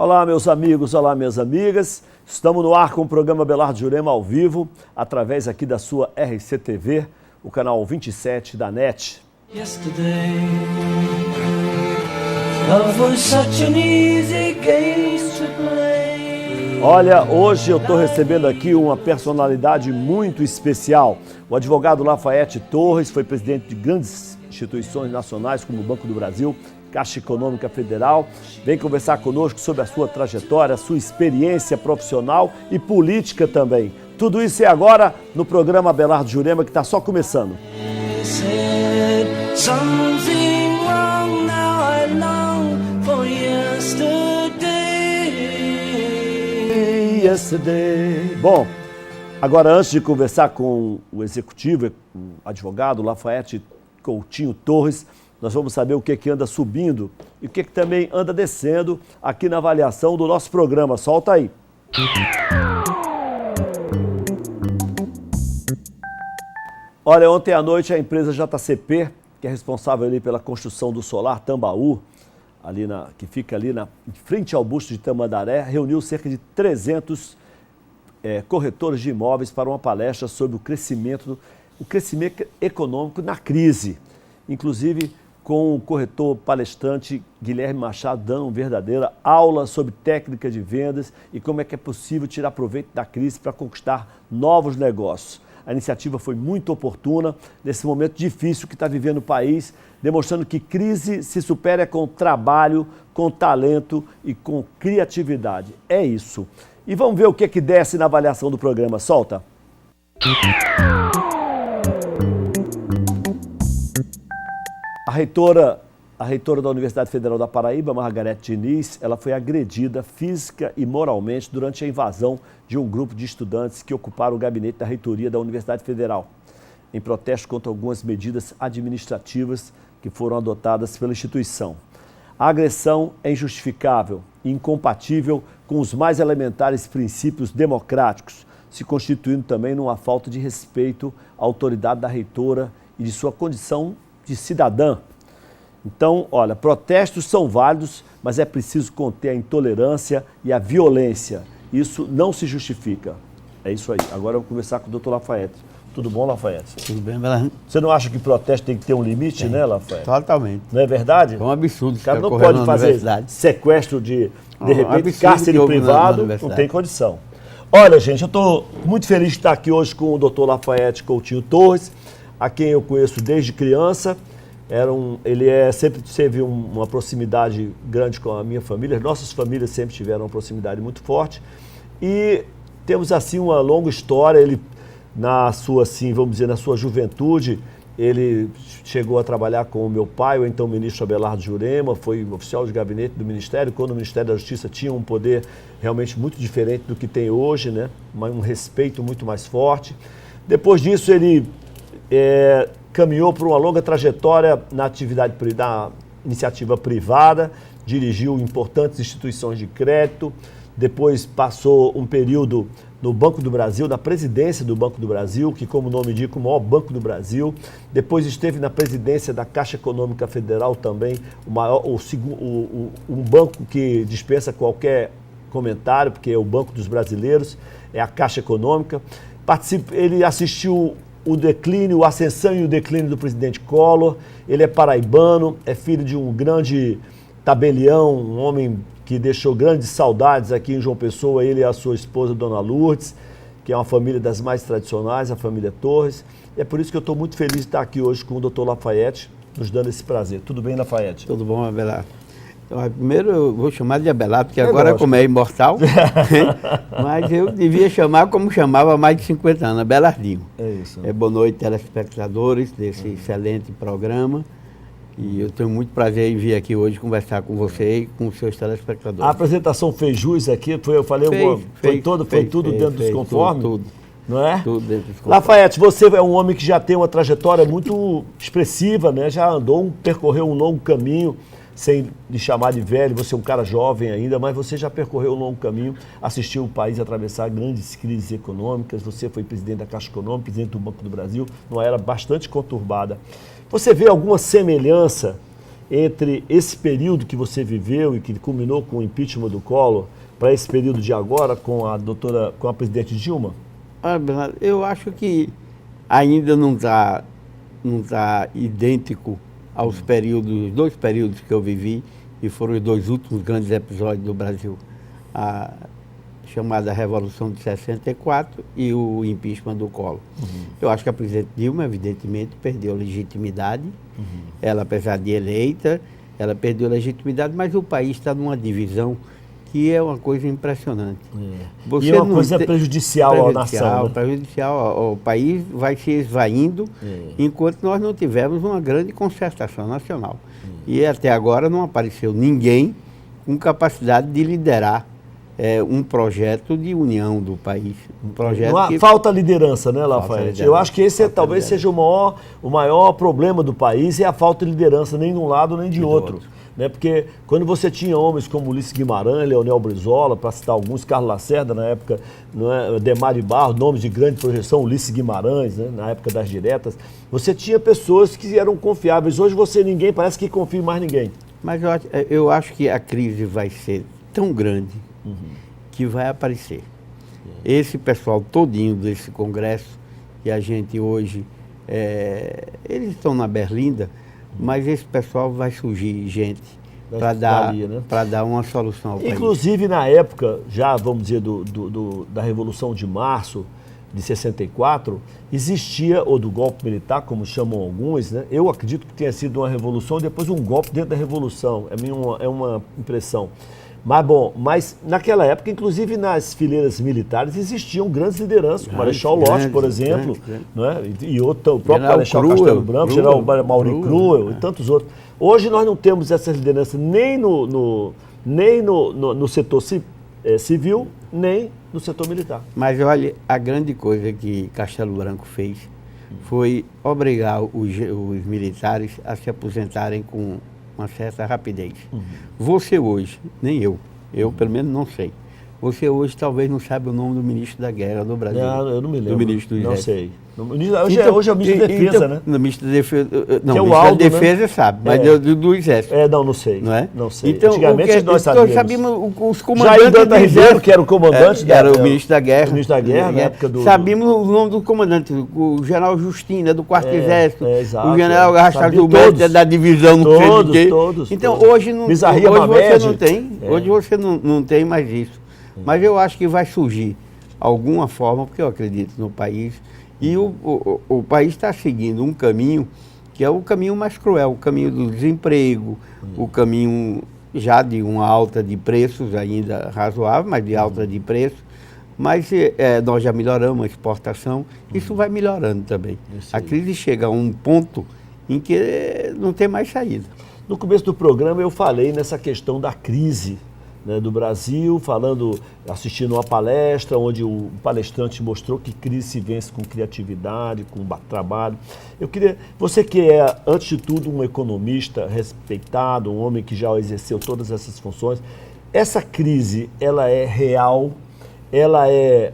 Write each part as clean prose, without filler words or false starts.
Olá, meus amigos, olá, minhas amigas. Estamos no ar com o programa Abelardo Jurema ao vivo, através aqui da sua RCTV, o canal 27 da NET. Olha, hoje eu estou recebendo aqui uma personalidade muito especial. O advogado Lafayette Torres foi presidente de grandes instituições nacionais como o Banco do Brasil, Caixa Econômica Federal. Vem conversar conosco sobre a sua trajetória, a sua experiência profissional e política também. Tudo isso é agora no programa Abelardo Jurema, que está só começando. Bom, agora antes de conversar com o executivo, o advogado Lafayette Coutinho Torres, nós vamos saber o que anda subindo e o que também anda descendo aqui na avaliação do nosso programa. Solta aí. Olha, ontem à noite a empresa JCP, que é responsável ali pela construção do Solar Tambaú, que fica ali em frente ao busto de Tamandaré, reuniu cerca de 300 corretores de imóveis para uma palestra sobre o crescimento econômico na crise. Inclusive com o corretor palestrante Guilherme Machado dando uma verdadeira aula sobre técnica de vendas e como é que é possível tirar proveito da crise para conquistar novos negócios. A iniciativa foi muito oportuna nesse momento difícil que está vivendo o país, demonstrando que crise se supera com trabalho, com talento e com criatividade. É isso. E vamos ver o que desce na avaliação do programa. Solta! A reitora da Universidade Federal da Paraíba, Margarete Diniz, ela foi agredida física e moralmente durante a invasão de um grupo de estudantes que ocuparam o gabinete da reitoria da Universidade Federal, em protesto contra algumas medidas administrativas que foram adotadas pela instituição. A agressão é injustificável e incompatível com os mais elementares princípios democráticos, se constituindo também numa falta de respeito à autoridade da reitora e de sua condição de cidadã. Então, olha, protestos são válidos, mas é preciso conter a intolerância e a violência. Isso não se justifica. É isso aí. Agora eu vou conversar com o doutor Lafayette. Tudo bom, Lafayette? Tudo bem, Belardo. Você não acha que protesto tem que ter um limite, né, Lafayette? Totalmente. Não é verdade? É um absurdo. O cara não pode fazer sequestro de repente, cárcere privado, não tem condição. Olha, gente, eu estou muito feliz de estar aqui hoje com o doutor Lafayette Coutinho Torres, a quem eu conheço desde criança. Ele sempre teve uma proximidade grande com a minha família, nossas famílias sempre tiveram uma proximidade muito forte e temos assim uma longa história. Ele, na sua juventude, ele chegou a trabalhar com o meu pai, o então ministro Abelardo Jurema, foi oficial de gabinete do Ministério, quando o Ministério da Justiça tinha um poder realmente muito diferente do que tem hoje, né? Um respeito muito mais forte. Depois disso, ele caminhou por uma longa trajetória na atividade da iniciativa privada, dirigiu importantes instituições de crédito, depois passou um período no Banco do Brasil, na presidência do Banco do Brasil, que, como o nome indica, o maior banco do Brasil. Depois esteve na presidência da Caixa Econômica Federal também, um banco que dispensa qualquer comentário, porque é o Banco dos Brasileiros, é a Caixa Econômica. Ele assistiu a ascensão e o declínio do presidente Collor. Ele é paraibano, é filho de um grande tabelião, um homem que deixou grandes saudades aqui em João Pessoa, ele e a sua esposa, Dona Lourdes, que é uma família das mais tradicionais, a família Torres. E é por isso que eu estou muito feliz de estar aqui hoje com o doutor Lafayette, nos dando esse prazer. Tudo bem, Lafayette? Tudo bom, Abelardo. Então, primeiro eu vou chamar de Abelardo, porque agora como é imortal, mas eu devia chamar como chamava há mais de 50 anos, Abelardinho. É isso. Boa noite, telespectadores desse excelente programa. E eu tenho muito prazer em vir aqui hoje conversar com você e com os seus telespectadores. A apresentação fez jus aqui, foi tudo dentro dos conformes? Tudo. Não é? Tudo dentro dos conformes. Lafayette, você é um homem que já tem uma trajetória muito expressiva, né? Já percorreu um longo caminho, sem lhe chamar de velho, você é um cara jovem ainda, mas você já percorreu um longo caminho, assistiu o país atravessar grandes crises econômicas, você foi presidente da Caixa Econômica, presidente do Banco do Brasil, numa era bastante conturbada. Você vê alguma semelhança entre esse período que você viveu e que culminou com o impeachment do Collor, para esse período de agora com a presidente Dilma? Bernardo, eu acho que ainda não tá idêntico aos períodos, 2 períodos que eu vivi, e foram os 2 últimos grandes episódios do Brasil. A chamada Revolução de 64 e o impeachment do Collor. Eu acho que a presidente Dilma, evidentemente, perdeu legitimidade. Ela, apesar de eleita, ela perdeu legitimidade, mas o país está numa divisão que é uma coisa impressionante. E é uma coisa prejudicial à nação. Né? Prejudicial ao país, vai se esvaindo, enquanto nós não tivermos uma grande concertação nacional. E até agora não apareceu ninguém com capacidade de liderar um projeto de união do país. Um projeto falta liderança, né, Lafayette? Eu acho que esse talvez seja o maior problema do país, é a falta de liderança, nem de um lado nem de outro. Né? Porque quando você tinha homens como Ulisses Guimarães, Leonel Brizola, para citar alguns, Carlos Lacerda na época, não é? Demar de Barros, nomes de grande projeção, Ulisses Guimarães, né? Na época das diretas, você tinha pessoas que eram confiáveis. Hoje ninguém parece que confia em mais ninguém. Mas eu acho que a crise vai ser tão grande que vai aparecer. Esse pessoal todinho desse congresso, que a gente hoje, eles estão na berlinda, mas esse pessoal vai surgir gente para dar uma solução ao país. Inclusive na época, já vamos dizer, da Revolução de Março de 64, existia, ou do golpe militar, como chamam alguns, né? Eu acredito que tenha sido uma revolução e depois um golpe dentro da revolução, é uma impressão. Mas naquela época, inclusive nas fileiras militares, existiam grandes lideranças, como Marechal Lott, por exemplo, né? E o próprio Marechal Castelo Branco, General Mauri Cruel e tantos outros. Hoje nós não temos essas lideranças nem no setor civil, nem no setor militar. Mas olha, a grande coisa que Castelo Branco fez foi obrigar os militares a se aposentarem com uma certa rapidez. Você hoje, nem eu pelo menos não sei, você hoje talvez não sabe o nome do ministro da Guerra do Brasil. Eu não me lembro. Do ministro do Exército. Não sei. Hoje é o ministro da Defesa, né? No ministro da Defesa, não, que é o ministro Aldo, da Defesa, né? Sabe, mas do Exército. Não sei. Não é? Não sei. Então, antigamente nós sabíamos os comandantes. Jair Danta Ribeiro, que era o comandante era o ministro da Guerra. O ministro da Guerra, na época do... Sabíamos o nome do comandante, o general Justina, do 4º Exército, exato, o general Rastro Gilberto, da divisão, não sei de quê. Então, hoje você não tem. Hoje você não tem mais isso. Mas eu acho que vai surgir alguma forma, porque eu acredito no país, e o país está seguindo um caminho que é o caminho mais cruel, o caminho do desemprego, o caminho já de uma alta de preços, ainda razoável, mas de alta de preços. Mas nós já melhoramos a exportação, isso vai melhorando também. A crise chega a um ponto em que não tem mais saída. No começo do programa eu falei nessa questão da crise, né, do Brasil, assistindo uma palestra onde o palestrante mostrou que crise se vence com criatividade, com trabalho. Você que é, antes de tudo, um economista respeitado, um homem que já exerceu todas essas funções, essa crise, ela é real, ela é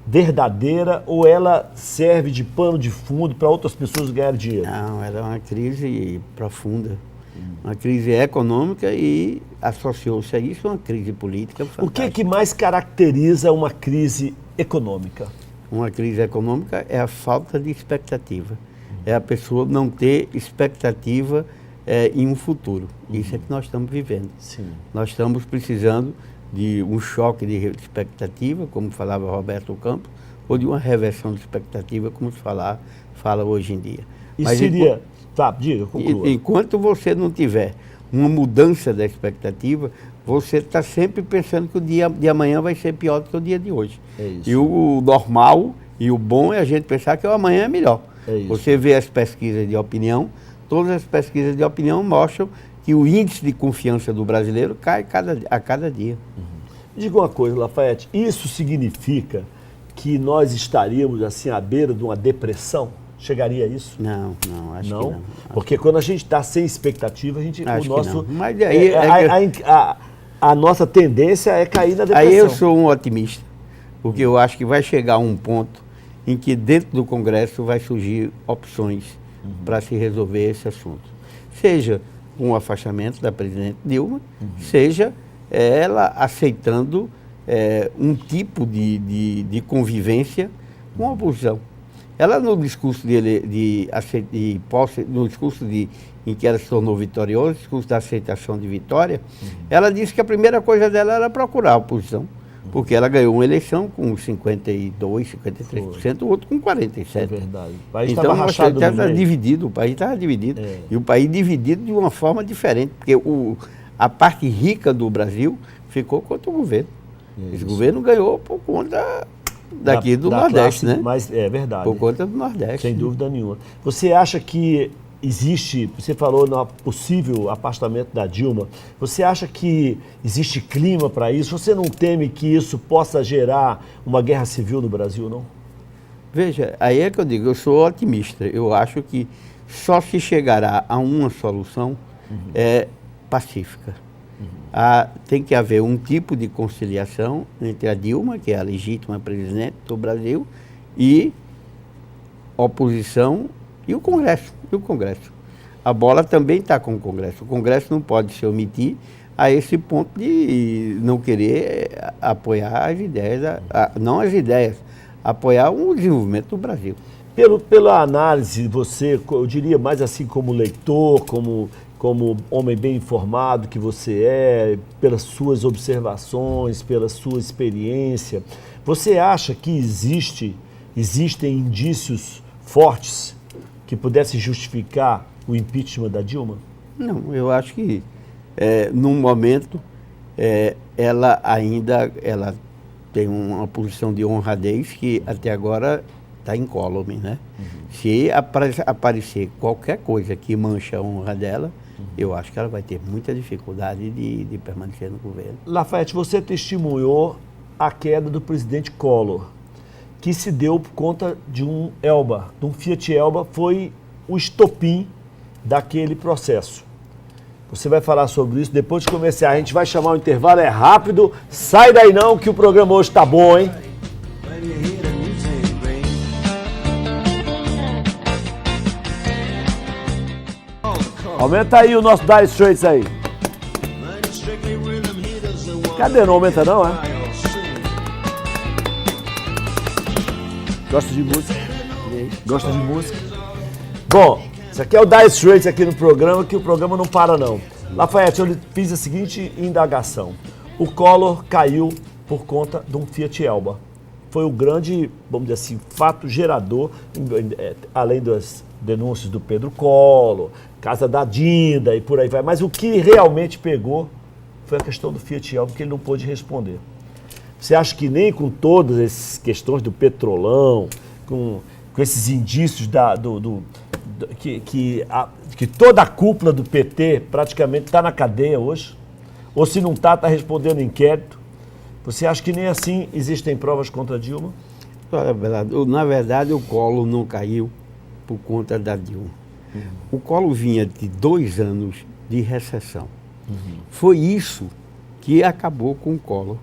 verdadeira ou ela serve de pano de fundo para outras pessoas ganharem dinheiro? Não, ela é uma crise profunda. Uma crise econômica e associou-se a isso uma crise política fantástica. O que mais caracteriza uma crise econômica? Uma crise econômica é a falta de expectativa. É a pessoa não ter expectativa em um futuro. Isso é que nós estamos vivendo. Sim. Nós estamos precisando de um choque de expectativa, como falava Roberto Campos, ou de uma reversão de expectativa, como se fala hoje em dia. Mas seria... Tá, diga, conclua. Enquanto você não tiver uma mudança da expectativa, você está sempre pensando que o dia de amanhã vai ser pior do que o dia de hoje. É isso. E o normal e o bom é a gente pensar que o amanhã é melhor. É isso. Você vê as pesquisas de opinião, todas as pesquisas de opinião mostram que o índice de confiança do brasileiro cai a cada dia. Diga uma coisa, Lafayette, isso significa que nós estaríamos assim à beira de uma depressão? Chegaria a isso? Não, acho que não. Porque quando a gente está sem expectativa, Mas aí a nossa tendência é cair na depressão. Aí eu sou um otimista, porque eu acho que vai chegar um ponto em que dentro do Congresso vai surgir opções para se resolver esse assunto. Seja com o afastamento da presidente Dilma, seja ela aceitando um tipo de convivência com a oposição. Ela, no discurso no discurso em que ela se tornou vitoriosa, no discurso da aceitação de vitória, ela disse que a primeira coisa dela era procurar a oposição, porque ela ganhou uma eleição com 52%, 53%, o outro com 47%. É verdade. O país estava rachado no meio. Dividido, o país estava dividido. E o país dividido de uma forma diferente, porque a parte rica do Brasil ficou contra o governo. Esse governo ganhou por conta daqui do Nordeste, né? Mas é verdade. Por conta do Nordeste. Sem dúvida nenhuma. Você acha que existe, você falou no possível afastamento da Dilma, você acha que existe clima para isso? Você não teme que isso possa gerar uma guerra civil no Brasil, não? Veja, aí é que eu digo, eu sou otimista. Eu acho que só se chegará a uma solução pacífica. Tem que haver um tipo de conciliação entre a Dilma, que é a legítima presidente do Brasil, e a oposição e o Congresso. A bola também está com o Congresso. O Congresso não pode se omitir a esse ponto de não querer apoiar as ideias, não as ideias, apoiar o desenvolvimento do Brasil. Pela análise, eu diria mais assim como leitor, como homem bem informado que você é, pelas suas observações, pela sua experiência, você acha que existem indícios fortes que pudessem justificar o impeachment da Dilma? Não, eu acho que num momento ela tem uma posição de honradez que até agora está incólume, né? Se aparecer qualquer coisa que mancha a honra dela, eu acho que ela vai ter muita dificuldade de permanecer no governo. Lafayette, você testemunhou a queda do presidente Collor, que se deu por conta de um Fiat Elba, foi o estopim daquele processo. Você vai falar sobre isso depois de começar. A gente vai chamar o intervalo, é rápido. Sai daí não, que o programa hoje tá bom, hein? Aumenta aí o nosso Dire Straits aí. Cadê? Não aumenta não, é? Gosta de música? Gosta de música? Bom, isso aqui é o Dire Straits aqui no programa, que o programa não para não. Lafayette, eu fiz a seguinte indagação. O Collor caiu por conta de um Fiat Elba. Foi o grande, vamos dizer assim, fato gerador, além das denúncias do Pedro Collor, casa da Dinda e por aí vai. Mas o que realmente pegou foi a questão do Fiat Elba, que ele não pôde responder. Você acha que nem com todas essas questões do petrolão, com esses indícios que toda a cúpula do PT praticamente está na cadeia hoje? Ou se não está respondendo inquérito? Você acha que nem assim existem provas contra Dilma? Na verdade, o Collor não caiu por conta da Dilma. O Collor vinha de 2 anos de recessão. Foi isso que acabou com o Collor.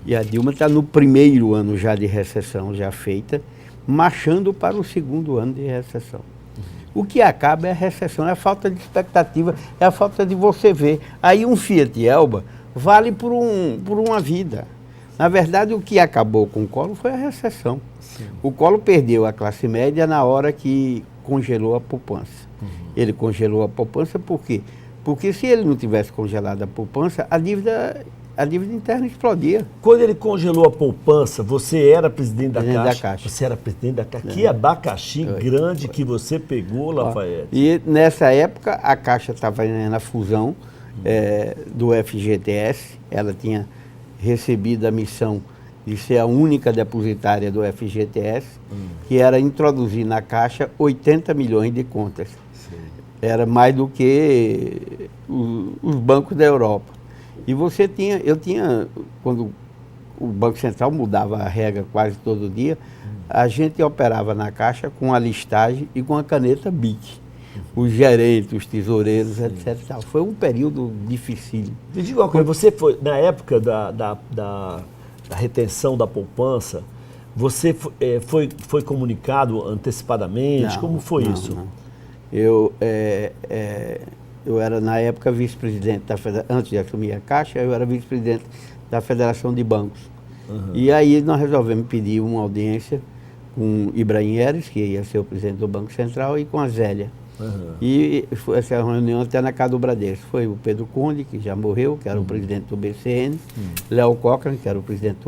E a Dilma está no primeiro ano já de recessão, já feita, marchando para o 2º ano de recessão. O que acaba é a recessão, é a falta de expectativa, é a falta de você ver. Aí um Fiat Elba vale por uma vida. Na verdade, o que acabou com o Collor foi a recessão. Sim. O Collor perdeu a classe média na hora que congelou a poupança. Ele congelou a poupança por quê? Porque se ele não tivesse congelado a poupança, a dívida interna explodia. Quando ele congelou a poupança, você era presidente da Caixa? Você era presidente da Caixa. Que abacaxi grande que você pegou, Lafayette. E nessa época, a Caixa estava na fusão do FGTS. Ela tinha recebido a missão de ser a única depositária do FGTS, que era introduzir na Caixa 80 milhões de contas. Sim. Era mais do que os bancos da Europa. E quando o Banco Central mudava a regra quase todo dia, a gente operava na Caixa com a listagem e com a caneta BIC. Os gerentes, os tesoureiros, etc. Foi um período difícil. Me diga uma coisa, você foi, na época da retenção da poupança, você foi comunicado antecipadamente? Como foi isso? Não. eu era, na época, vice-presidente antes de assumir a Caixa, eu era vice-presidente da Federação de Bancos. E aí nós resolvemos pedir uma audiência com Ibrahim Eres, que ia ser o presidente do Banco Central, e com a Zélia. E essa reunião até na casa do Bradesco. Foi o Pedro Conde, que já morreu, que era o presidente do BCN, Léo Cochrane, que era o presidente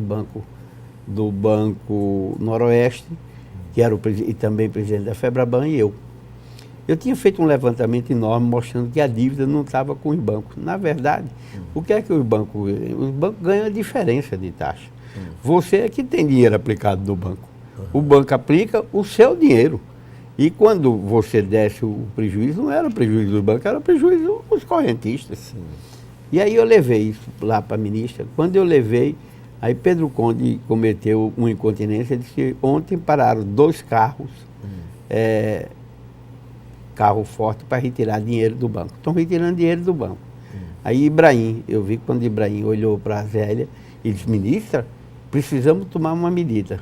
do Banco Noroeste, que era e também presidente da Febraban, e eu. Eu tinha feito um levantamento enorme mostrando que a dívida não estava com os bancos. Na verdade, o que é que os bancos ganham a diferença de taxa. Você é que tem dinheiro aplicado do banco. O banco aplica o seu dinheiro. E quando você desce o prejuízo, não era prejuízo do banco, era prejuízo dos correntistas. Sim. E aí eu levei isso lá para a ministra. Quando eu levei, aí Pedro Conde cometeu uma incontinência, ele disse que ontem pararam 2 carros, carro forte, para retirar dinheiro do banco. Estão retirando dinheiro do banco. Aí Ibrahim, eu vi que quando Ibrahim olhou para a Zélia e disse, ministra, precisamos tomar uma medida.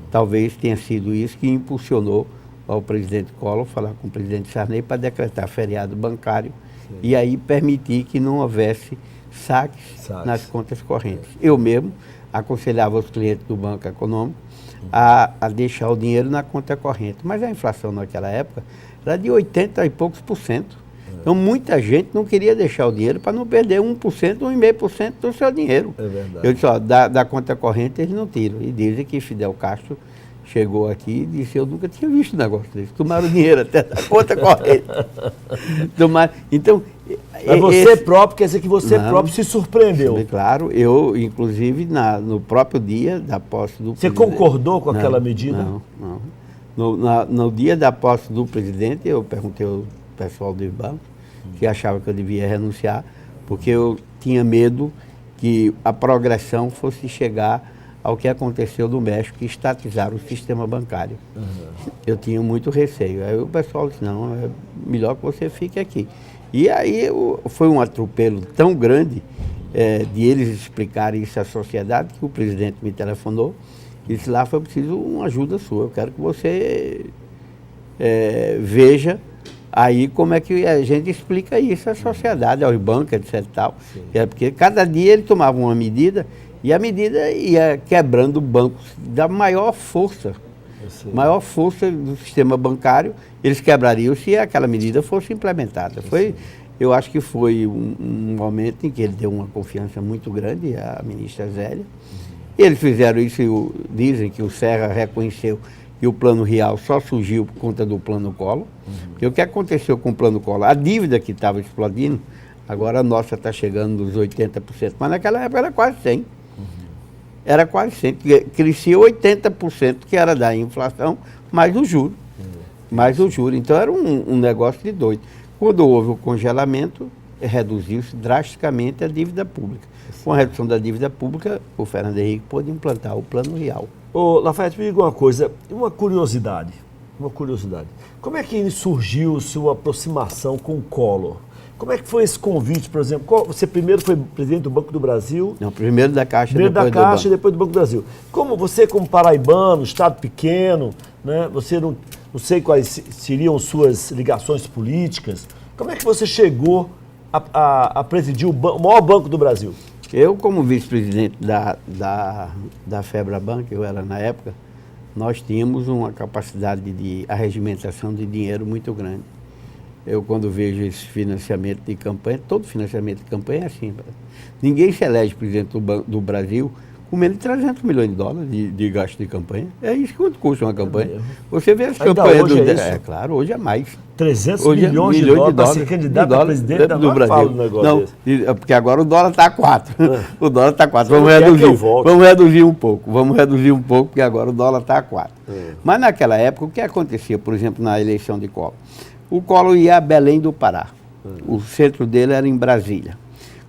Talvez tenha sido isso que impulsionou ao presidente Collor falar com o presidente Sarney para decretar feriado bancário e aí permitir que não houvesse saques nas contas correntes. Eu mesmo aconselhava os clientes do Banco Econômico a deixar o dinheiro na conta corrente. Mas a inflação naquela época era de 80 e poucos %. Então muita gente não queria deixar o dinheiro para não perder 1%, 1,5% do seu dinheiro. É verdade. Eu disse, ó, da conta corrente eles não tiram. E dizem que Fidel Castro chegou aqui e disse, eu nunca tinha visto um negócio desse. Tomaram dinheiro até da conta corrente. Então, mas você próprio, quer dizer que você próprio se surpreendeu. Claro, eu, inclusive, no próprio dia da posse do presidente. Você concordou com aquela medida? Não. No dia da posse do presidente, eu perguntei ao pessoal do banco que achava que eu devia renunciar, porque eu tinha medo que a progressão fosse chegar ao que aconteceu no México, que estatizaram o sistema bancário. Eu tinha muito receio. Aí o pessoal disse, não, é melhor que você fique aqui. E aí foi um atropelo tão grande de eles explicarem isso à sociedade, que o presidente me telefonou e disse, lá foi preciso uma ajuda sua, eu quero que você veja aí como é que a gente explica isso à sociedade, aos bancos, etc. Tal. Porque cada dia ele tomava uma medida e a medida ia quebrando bancos da maior força do sistema bancário, eles quebrariam se aquela medida fosse implementada. Eu acho que foi um momento em que ele deu uma confiança muito grande à ministra Zélia. Eles fizeram isso, dizem que o Serra reconheceu que o Plano Real só surgiu por conta do Plano Collor. E o que aconteceu com o Plano Collor? A dívida que estava explodindo, agora a nossa está chegando nos 80%, mas naquela época era quase 100%. Era quase 100%, crescia 80%, que era da inflação, mais o juro. Então era um negócio de doido. Quando houve o congelamento, reduziu-se drasticamente a dívida pública. Com a redução da dívida pública, o Fernando Henrique pôde implantar o Plano Real. Ô, Lafayette, me diga uma coisa, uma curiosidade. Como é que surgiu sua aproximação com o Collor? Como é que foi esse convite, por exemplo? Você primeiro foi presidente do Banco do Brasil? Não, primeiro da Caixa, primeiro da Caixa e depois do Banco do Brasil. Como paraibano, estado pequeno, né? Você não sei quais seriam suas ligações políticas. Como é que você chegou a presidir o maior banco do Brasil? Eu, como vice-presidente da Febraban, que eu era na época, nós tínhamos uma capacidade de arregimentação de dinheiro muito grande. Eu, quando vejo esse financiamento de campanha, todo financiamento de campanha é assim. Ninguém se elege presidente do Brasil com menos de 300 milhões de dólares de gasto de campanha. É isso quanto custa uma campanha. Você vê as campanhas hoje é claro, hoje é mais. 300 milhões de dólares para ser candidato a presidente do Brasil. Não, porque agora o dólar está a 4. O dólar está a 4. Vamos reduzir um pouco. Porque agora o dólar está a 4. Mas naquela época, o que acontecia, por exemplo, na eleição de Collor? O Collor ia a Belém do Pará. O centro dele era em Brasília.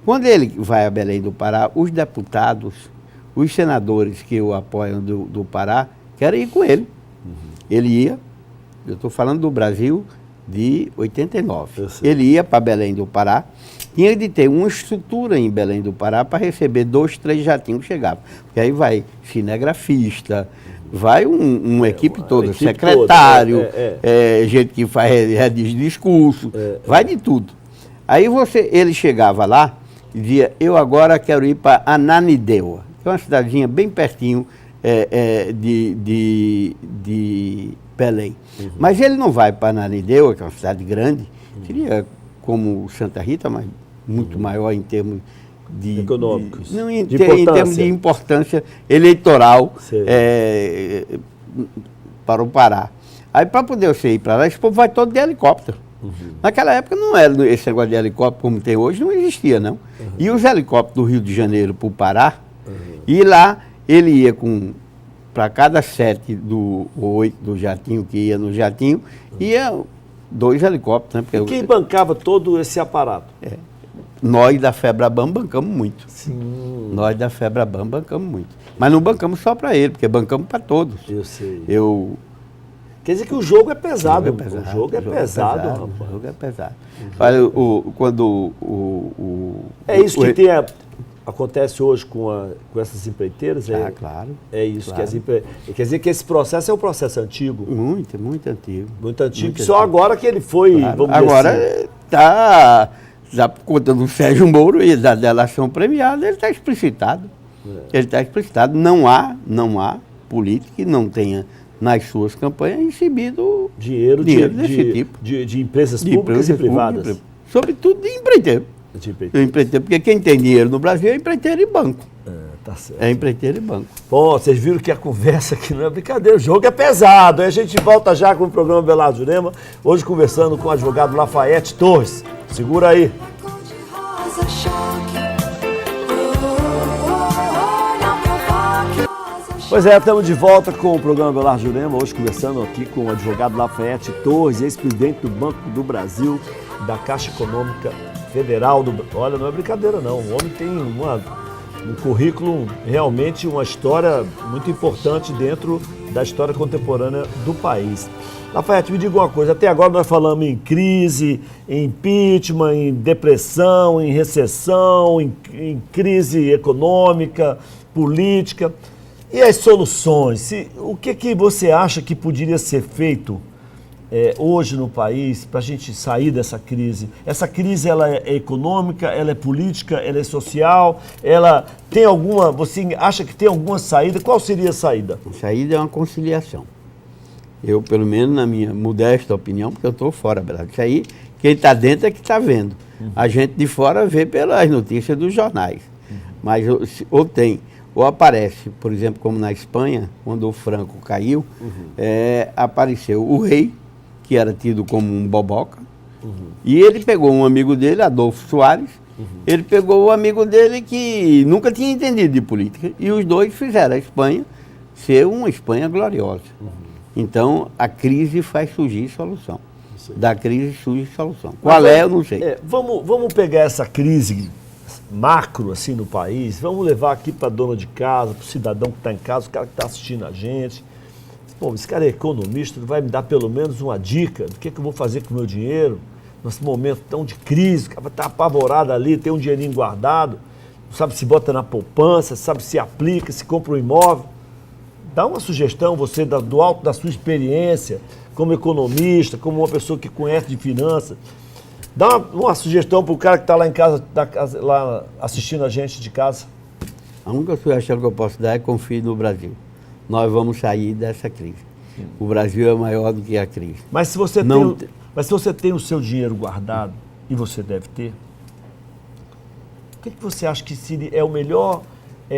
Quando ele vai a Belém do Pará, os deputados, os senadores que o apoiam do Pará, querem ir com ele. Ele ia, eu estou falando do Brasil de 89. Ele ia para Belém do Pará, tinha de ter uma estrutura em Belém do Pará para receber 2, 3 jatinhos que chegavam. Porque aí vai cinegrafista, vai uma equipe toda, secretário, gente que redige discurso, vai de tudo. Aí ele chegava lá e dizia, eu agora quero ir para Ananindeua, que é uma cidadezinha bem pertinho de Belém. Uhum. Mas ele não vai para Ananindeua, que é uma cidade grande, seria como Santa Rita, mas muito maior em termos econômicos. Não, em termos de importância eleitoral para o Pará. Aí, para poder você ir para lá, esse povo vai todo de helicóptero. Uhum. Naquela época não era esse negócio de helicóptero como tem hoje, não existia, não. Uhum. E os helicópteros do Rio de Janeiro para o Pará, e lá ele ia para cada 7 ou 8 do jatinho, que ia no jatinho, ia 2 helicópteros. Né? E quem bancava todo esse aparato? Nós da Febraban bancamos muito. Sim. Nós da Febraban bancamos muito. Mas não bancamos só para ele, porque bancamos para todos. Eu sei. Quer dizer que o jogo é pesado. O jogo é pesado, rapaz. O jogo é pesado. Olha, quando é isso que acontece hoje com essas empreiteiras? Claro. É isso. Claro. Quer dizer que esse processo é um processo antigo? Muito antigo. Muito antigo, que só agora que ele foi, vamos dizer agora assim. Já por conta do Sérgio Moro e da delação premiada, ele está explicitado. Ele está explicitado. Não há político que não tenha nas suas campanhas recebido dinheiro desse tipo. De empresas públicas e privadas. Sobretudo de empreiteiro. Porque quem tem dinheiro no Brasil é empreiteiro e banco. Tá certo. É empreiteiro e banco. Bom, vocês viram que a conversa aqui não é brincadeira, o jogo é pesado. Aí a gente volta já com o programa Belardo Jurema, hoje conversando com o advogado Lafayette Torres. Segura aí. Pois é, estamos de volta com o programa Belardo Jurema, hoje conversando aqui com o advogado Lafayette Torres, ex-presidente do Banco do Brasil, da Caixa Econômica Federal. Olha, não é brincadeira não, o homem tem um currículo, realmente uma história muito importante dentro da história contemporânea do país. Lafayette, me diga uma coisa, até agora nós falamos em crise, em impeachment, em depressão, em recessão, em crise econômica, política. E as soluções? O que você acha que poderia ser feito hoje no país para a gente sair dessa crise? Essa crise ela é econômica, ela é política, ela é social, ela tem alguma... Você acha que tem alguma saída? Qual seria a saída? A saída é uma conciliação. Eu, pelo menos na minha modesta opinião, porque eu estou fora, verdade. Isso aí, quem está dentro é que está vendo. A gente de fora vê pelas notícias dos jornais. Mas ou aparece, por exemplo, como na Espanha, quando o Franco caiu, apareceu o rei, que era tido como um boboca, e ele pegou um amigo dele, Adolfo Soares, ele pegou o amigo dele que nunca tinha entendido de política, e os dois fizeram a Espanha ser uma Espanha gloriosa. Então, a crise faz surgir solução. Da crise surge solução. Qual eu não sei. Vamos pegar essa crise macro assim no país, vamos levar aqui para a dona de casa, para o cidadão que está em casa, o cara que está assistindo a gente. Bom, esse cara é economista, vai me dar pelo menos uma dica do que eu vou fazer com o meu dinheiro nesse momento tão de crise, o cara está apavorado ali, tem um dinheirinho guardado, não sabe se bota na poupança, sabe se aplica, se compra um imóvel. Dá uma sugestão, você, do alto da sua experiência, como economista, como uma pessoa que conhece de finanças. Dá uma sugestão para o cara que está lá em casa, lá assistindo a gente de casa. A única sugestão que eu posso dar é confie no Brasil. Nós vamos sair dessa crise. O Brasil é maior do que a crise. Mas se você, tem o seu dinheiro guardado, e você deve ter, o que você acha que é o melhor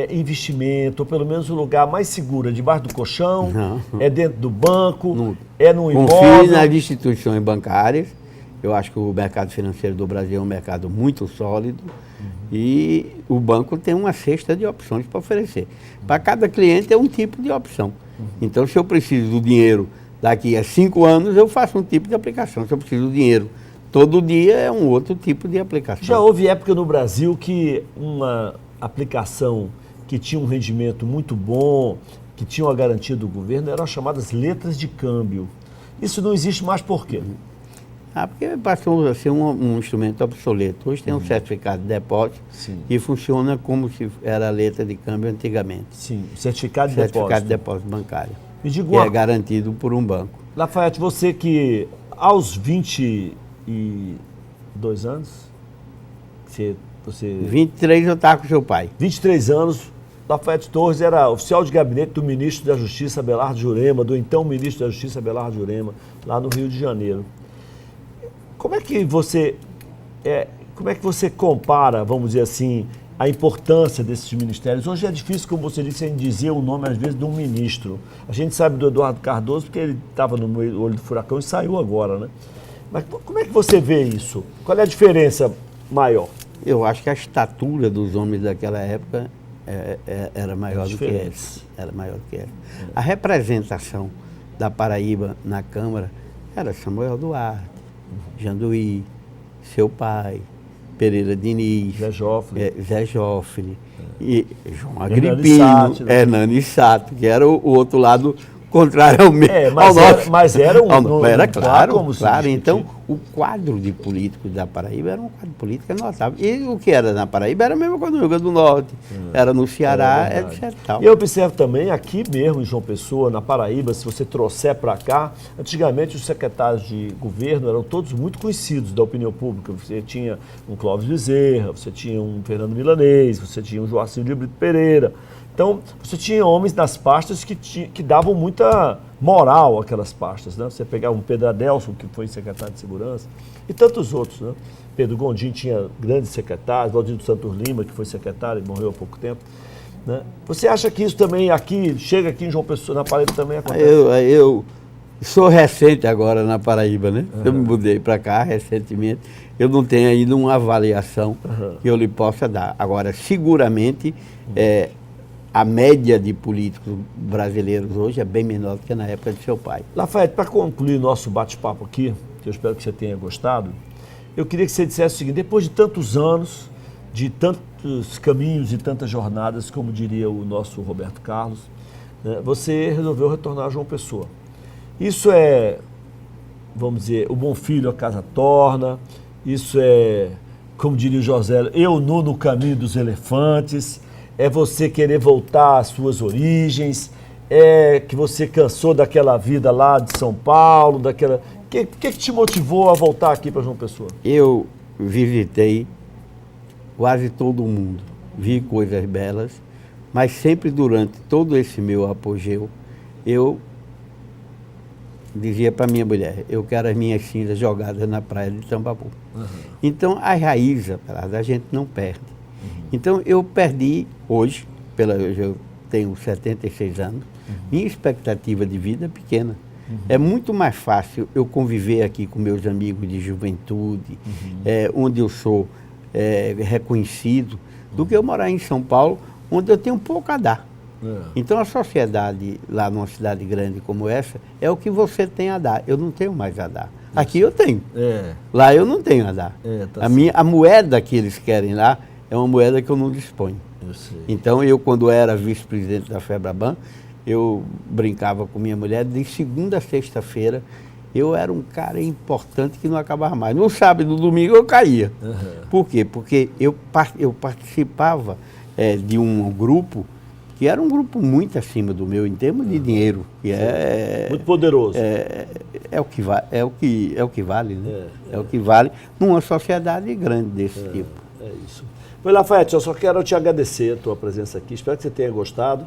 investimento, ou pelo menos o lugar mais seguro? É debaixo do colchão? Não. É dentro do banco? É no imóvel? Confie nas instituições bancárias. Eu acho que o mercado financeiro do Brasil é um mercado muito sólido e o banco tem uma cesta de opções para oferecer. Para cada cliente é um tipo de opção. Então, se eu preciso do dinheiro daqui a 5 anos, eu faço um tipo de aplicação. Se eu preciso do dinheiro todo dia, é um outro tipo de aplicação. Já houve época no Brasil que uma aplicação que tinha um rendimento muito bom, que tinha uma garantia do governo, eram as chamadas letras de câmbio. Isso não existe mais por quê? Porque passou a ser um instrumento obsoleto. Hoje tem um certificado de depósito que funciona como se era a letra de câmbio antigamente. Sim, certificado de depósito bancário. Me diga que é garantido por um banco. Lafayette, você que aos 22 anos, Você... 23 eu estava com seu pai. 23 anos, Lafayette Torres era oficial de gabinete do ministro da Justiça, Abelardo Jurema, do então ministro da Justiça, Abelardo Jurema, lá no Rio de Janeiro. Como é que você compara, vamos dizer assim, a importância desses ministérios? Hoje é difícil, como você disse, a gente dizer o nome, às vezes, de um ministro. A gente sabe do Eduardo Cardoso porque ele estava no olho do furacão e saiu agora, né? Mas como é que você vê isso? Qual é a diferença maior? Eu acho que a estatura dos homens daquela época era maior do que essa. Era maior do que essa. A representação da Paraíba na Câmara era Samuel Duarte, Janduí, seu pai, Pereira Diniz, Zé Joffre, e João Agripino, Hernani Sato, que era o outro lado contrário ao meu. Mas era um... Era claro. Então, o quadro de políticos da Paraíba era um quadro político notável. E o que era na Paraíba era a mesma coisa no Rio Grande do Norte, era no Ceará, etc. E eu observo também, aqui mesmo em João Pessoa, na Paraíba, se você trouxer para cá, antigamente os secretários de governo eram todos muito conhecidos da opinião pública. Você tinha um Clóvis Bezerra, você tinha um Fernando Milanês, você tinha um Joacir de Brito Pereira. Então, você tinha homens das pastas que davam muita moral àquelas pastas, né? Você pegava um Pedro Adelson, que foi secretário de Segurança, e tantos outros, né? Pedro Gondim tinha grandes secretários, Valdir Santos Lima, que foi secretário e morreu há pouco tempo, né? Você acha que isso também chega aqui em João Pessoa, na Paraíba também acontece? Eu sou recente agora na Paraíba, né? Eu me mudei para cá recentemente, eu não tenho ainda uma avaliação que eu lhe possa dar. Agora, seguramente, a média de políticos brasileiros hoje é bem menor do que na época de seu pai. Lafayette, para concluir nosso bate-papo aqui, que eu espero que você tenha gostado, eu queria que você dissesse o seguinte: depois de tantos anos, de tantos caminhos e tantas jornadas, como diria o nosso Roberto Carlos, né, você resolveu retornar a João Pessoa. Isso é, vamos dizer, o bom filho a casa torna, isso é, como diria o José, eu no caminho dos elefantes. É você querer voltar às suas origens, é que você cansou daquela vida lá de São Paulo, daquela... O que te motivou a voltar aqui para João Pessoa? Eu visitei quase todo mundo, vi coisas belas, mas sempre durante todo esse meu apogeu, eu dizia para minha mulher, eu quero as minhas cinzas jogadas na praia de Tambaú. Então, a raiz, a gente não perde. Então, eu perdi hoje, eu tenho 76 anos, minha expectativa de vida é pequena. É muito mais fácil eu conviver aqui com meus amigos de juventude, onde eu sou reconhecido, do que eu morar em São Paulo, onde eu tenho pouco a dar. Então, a sociedade lá numa cidade grande como essa é o que você tem a dar. Eu não tenho mais a dar. Aqui eu tenho. Lá eu não tenho a dar. A moeda que eles querem lá é uma moeda que eu não disponho. Então, quando era vice-presidente da FEBRABAN, eu brincava com minha mulher, de segunda a sexta-feira, eu era um cara importante que não acabava mais. No sábado e no domingo eu caía. Por quê? Porque eu participava de um grupo que era um grupo muito acima do meu, em termos de dinheiro. Que muito poderoso. É o que vale, né? É o que vale numa sociedade grande desse tipo. É isso. Pois, Lafayette, eu só quero te agradecer a tua presença aqui, espero que você tenha gostado.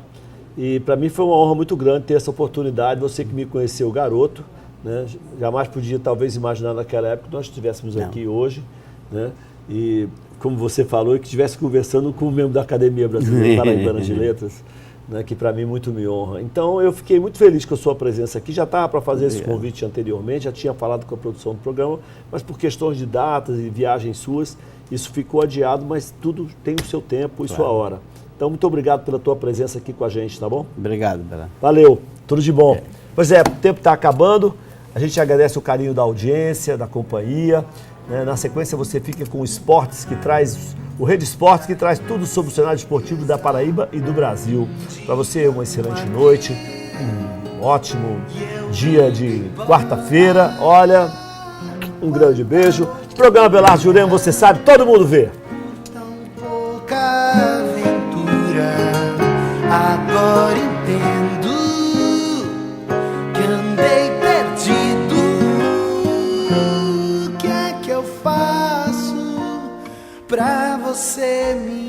E para mim foi uma honra muito grande ter essa oportunidade, você que me conheceu garoto, né? Jamais podia talvez imaginar naquela época que nós estivéssemos aqui hoje, né? E como você falou, que estivesse conversando com o membro da Academia Brasileira Paraibana de Letras, né? Que para mim muito me honra. Então eu fiquei muito feliz com a sua presença aqui, já estava para fazer esse convite anteriormente, já tinha falado com a produção do programa, mas por questões de datas e viagens suas, isso ficou adiado, mas tudo tem o seu tempo e sua hora. Então, muito obrigado pela tua presença aqui com a gente, tá bom? Obrigado, Bela. Valeu, tudo de bom. Pois é, o tempo está acabando, a gente agradece o carinho da audiência, da companhia. Né? Na sequência, você fica com o Esportes, que traz, o Rede Esportes, que traz tudo sobre o cenário esportivo da Paraíba e do Brasil. Para você, uma excelente noite, um ótimo dia de quarta-feira. Olha, um grande beijo. Programa Abelardo Jurema, você sabe, todo mundo vê. Agora entendo que andei perdido. O que é que eu faço pra ser minha.